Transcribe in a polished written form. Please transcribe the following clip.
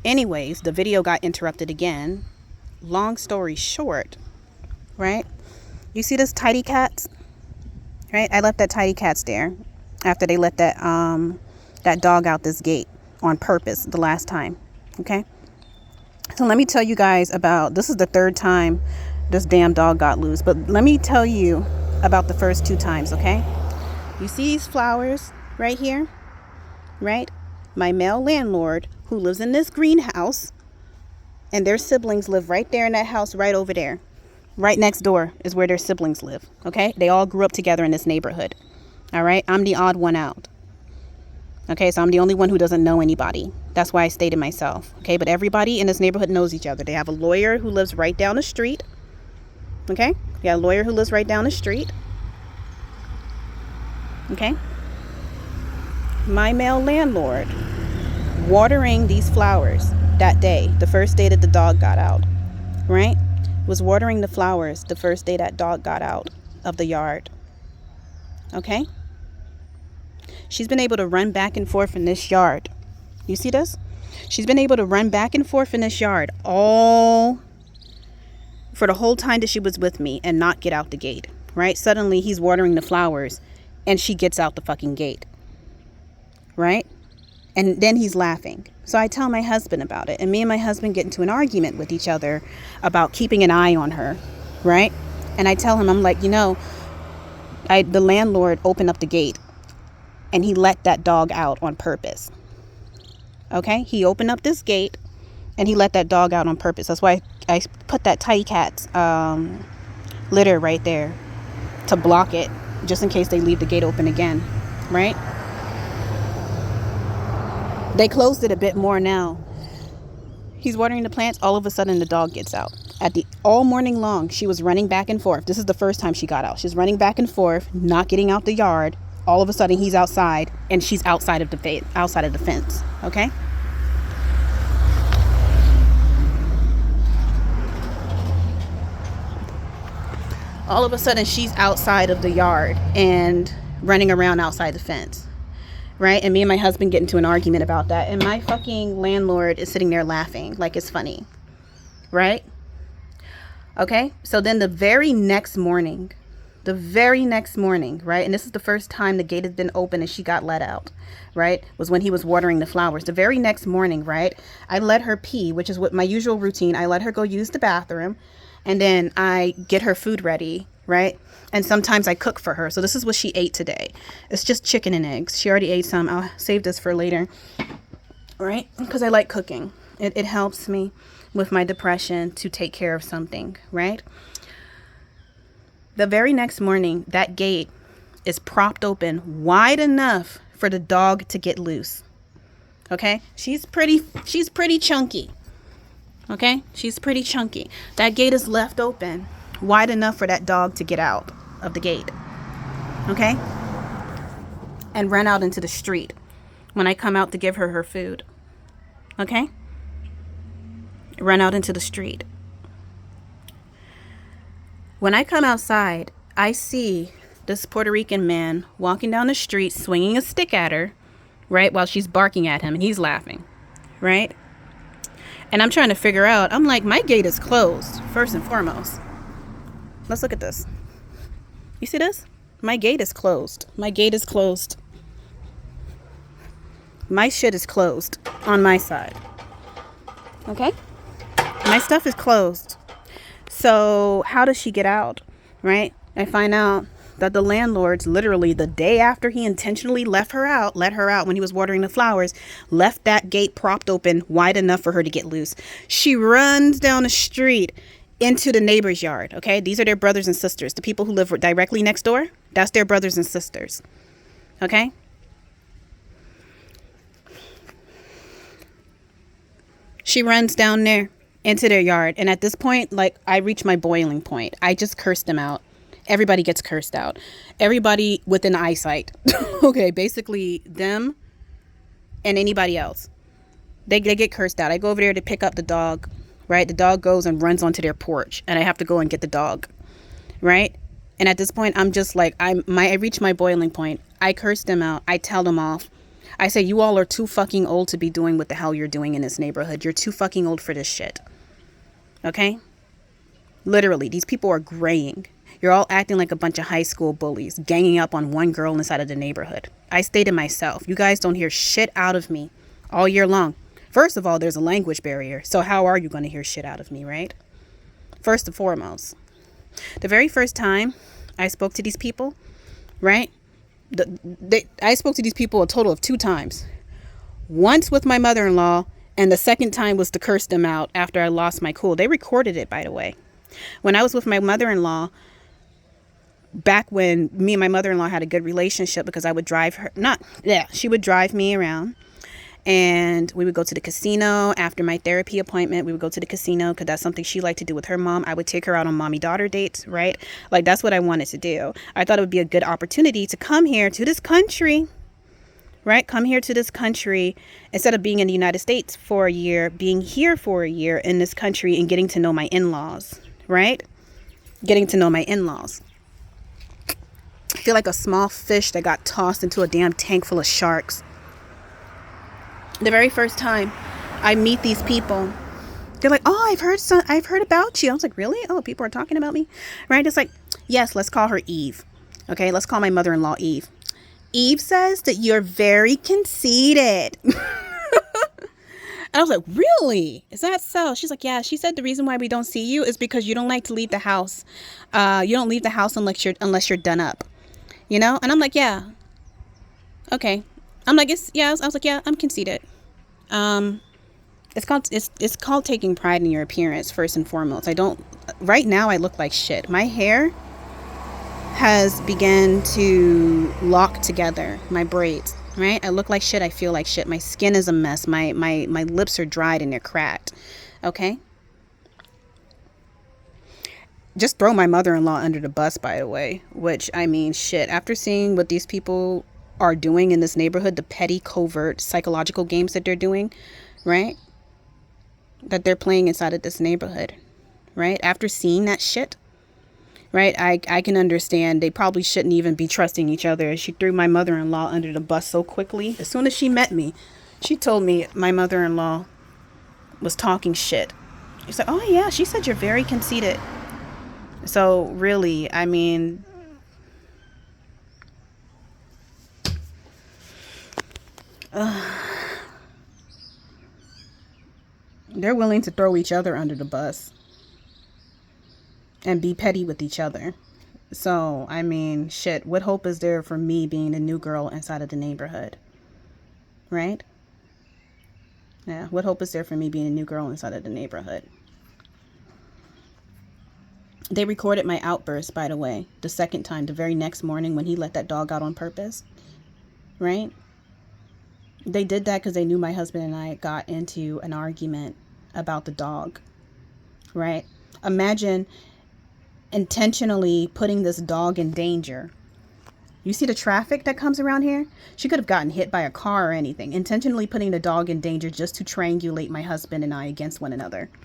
Anyways, the video got interrupted again. Long story short, right? You see this tidy cats? Right? I left that tidy cats there after they let that dog out this gate on purpose the last time. Okay? So let me tell you guys about, this is the third time this damn dog got loose, but let me tell you about the first 2 times, okay? You see these flowers right here? Right? My male landlord, who lives in this greenhouse, and their siblings live right there in that house right over there. Right next door is where their siblings live, okay? They all grew up together in this neighborhood, all right? I'm the odd one out, okay? So I'm the only one who doesn't know anybody. That's why I stayed to myself, okay? But everybody in this neighborhood knows each other. They have a lawyer who lives right down the street, okay? Yeah, a lawyer who lives right down the street, okay? My male landlord watering these flowers that day, the first day that the dog got out, right? Was watering the flowers the first day that dog got out of the yard. Okay? She's been able to run back and forth in this yard. You see this? She's been able to run back and forth in this yard all for the whole time that she was with me and not get out the gate, right? Suddenly he's watering the flowers and she gets out the fucking gate, right? And then he's laughing. So I tell my husband about it. And me and my husband get into an argument with each other about keeping an eye on her, right? And I tell him, I'm like, you know, the landlord opened up the gate and he let that dog out on purpose. Okay? He opened up this gate and he let that dog out on purpose. That's why I put that tidy cat's litter right there to block it, just in case they leave the gate open again, right? They closed it a bit more now. He's watering the plants. All of a sudden, the dog gets out. All morning long, she was running back and forth. This is the first time she got out. She's running back and forth, not getting out the yard. All of a sudden, he's outside, and she's outside of the fence. Okay. All of a sudden, she's outside of the yard and running around outside the fence. Right? And me and my husband get into an argument about that. And my fucking landlord is sitting there laughing like it's funny. Right? Okay? So then the very next morning, right? And this is the first time the gate has been open and she got let out, right? Was when he was watering the flowers. The very next morning, right? I let her pee, which is what my usual routine. I let her go use the bathroom and then I get her food ready, right? And sometimes I cook for her. So this is what she ate today. It's just chicken and eggs. She already ate some. I'll save this for later. Right? Because I like cooking. It helps me with my depression to take care of something. Right? The very next morning, that gate is propped open wide enough for the dog to get loose. Okay? She's pretty chunky. Okay? She's pretty chunky. That gate is left open wide enough for that dog to get out of the gate, okay, and run out into the street when I come out to give her food, okay, run out into the street. When I come outside, I see this Puerto Rican man walking down the street swinging a stick at her, right, while she's barking at him, and he's laughing, right, and I'm trying to figure out, I'm like, my gate is closed, first and foremost. Let's look at this. You see this? My gate is closed. My gate is closed. My shit is closed on my side. Okay? My stuff is closed. So how does she get out? Right? I find out that the landlord's literally the day after he intentionally let her out when he was watering the flowers, left that gate propped open wide enough for her to get loose. She runs down the street into the neighbor's yard. Okay, these are their brothers and sisters. The people who live directly next door, that's their brothers and sisters. Okay, she runs down there into their yard, and at this point, like, I reach my boiling point. I just cursed them out. Everybody gets cursed out. Everybody within eyesight. Okay, basically them and anybody else, they get cursed out. I go over there to pick up the dog. Right? The dog goes and runs onto their porch and I have to go and get the dog. Right? And at this point, I'm just like, I reach my boiling point. I curse them out. I tell them off. I say you all are too fucking old to be doing what the hell you're doing in this neighborhood. You're too fucking old for this shit. Okay? Literally, these people are graying. You're all acting like a bunch of high school bullies, ganging up on one girl inside of the neighborhood. I stayed to myself. You guys don't hear shit out of me all year long. First of all, there's a language barrier. So how are you going to hear shit out of me, right? First and foremost. The very first time I spoke to these people, right? I spoke to these people a total of 2 times. Once with my mother-in-law, and the second time was to curse them out after I lost my cool. They recorded it, by the way. When I was with my mother-in-law, back when me and my mother-in-law had a good relationship, because I would drive her, she would drive me around, and we would go to the casino. After my therapy appointment, we would go to the casino because that's something she liked to do with her mom. I would take her out on mommy-daughter dates, right? Like, that's what I wanted to do. I thought it would be a good opportunity to come here to this country, right? Come here to this country instead of being in the United States for a year, being here for a year in this country and getting to know my in-laws, right? Getting to know my in-laws. I feel like a small fish that got tossed into a damn tank full of sharks. The very first time I meet these people, they're like, "Oh, I've heard about you." I was like, "Really? Oh, people are talking about me?" Right? It's like, yes, let's call her Eve. Okay, let's call my mother-in-law Eve. Eve says that you're very conceited. And I was like, "Really? Is that so?" She's like, "Yeah." She said the reason why we don't see you is because you don't like to leave the house. You don't leave the house unless you're done up. You know? And I'm like, "Yeah. Okay." I'm like, I was like, "Yeah, I'm conceited." It's called taking pride in your appearance, first and foremost. Right now I look like shit. My hair has begun to lock together, my braids, right? I look like shit. I feel like shit. My skin is a mess. My lips are dried and they're cracked. Okay? Just throw my mother-in-law under the bus, by the way, which, I mean, shit. After seeing what these people are doing in this neighborhood, the petty, covert, psychological games that they're doing, right? That they're playing inside of this neighborhood, right? After seeing that shit, right? I can understand they probably shouldn't even be trusting each other. She threw my mother-in-law under the bus so quickly. As soon as she met me, she told me my mother-in-law was talking shit. She's like, "Oh yeah, she said you're very conceited." So really, I mean, they're willing to throw each other under the bus and be petty with each other. So, I mean, shit, what hope is there for me being the new girl inside of the neighborhood? Right? Yeah, what hope is there for me being a new girl inside of the neighborhood? They recorded my outburst, by the way, the second time, the very next morning when he let that dog out on purpose. Right? They did that because they knew my husband and I got into an argument about the dog. Right? Imagine intentionally putting this dog in danger. You see the traffic that comes around here? She could have gotten hit by a car or anything. Intentionally putting the dog in danger just to triangulate my husband and I against one another.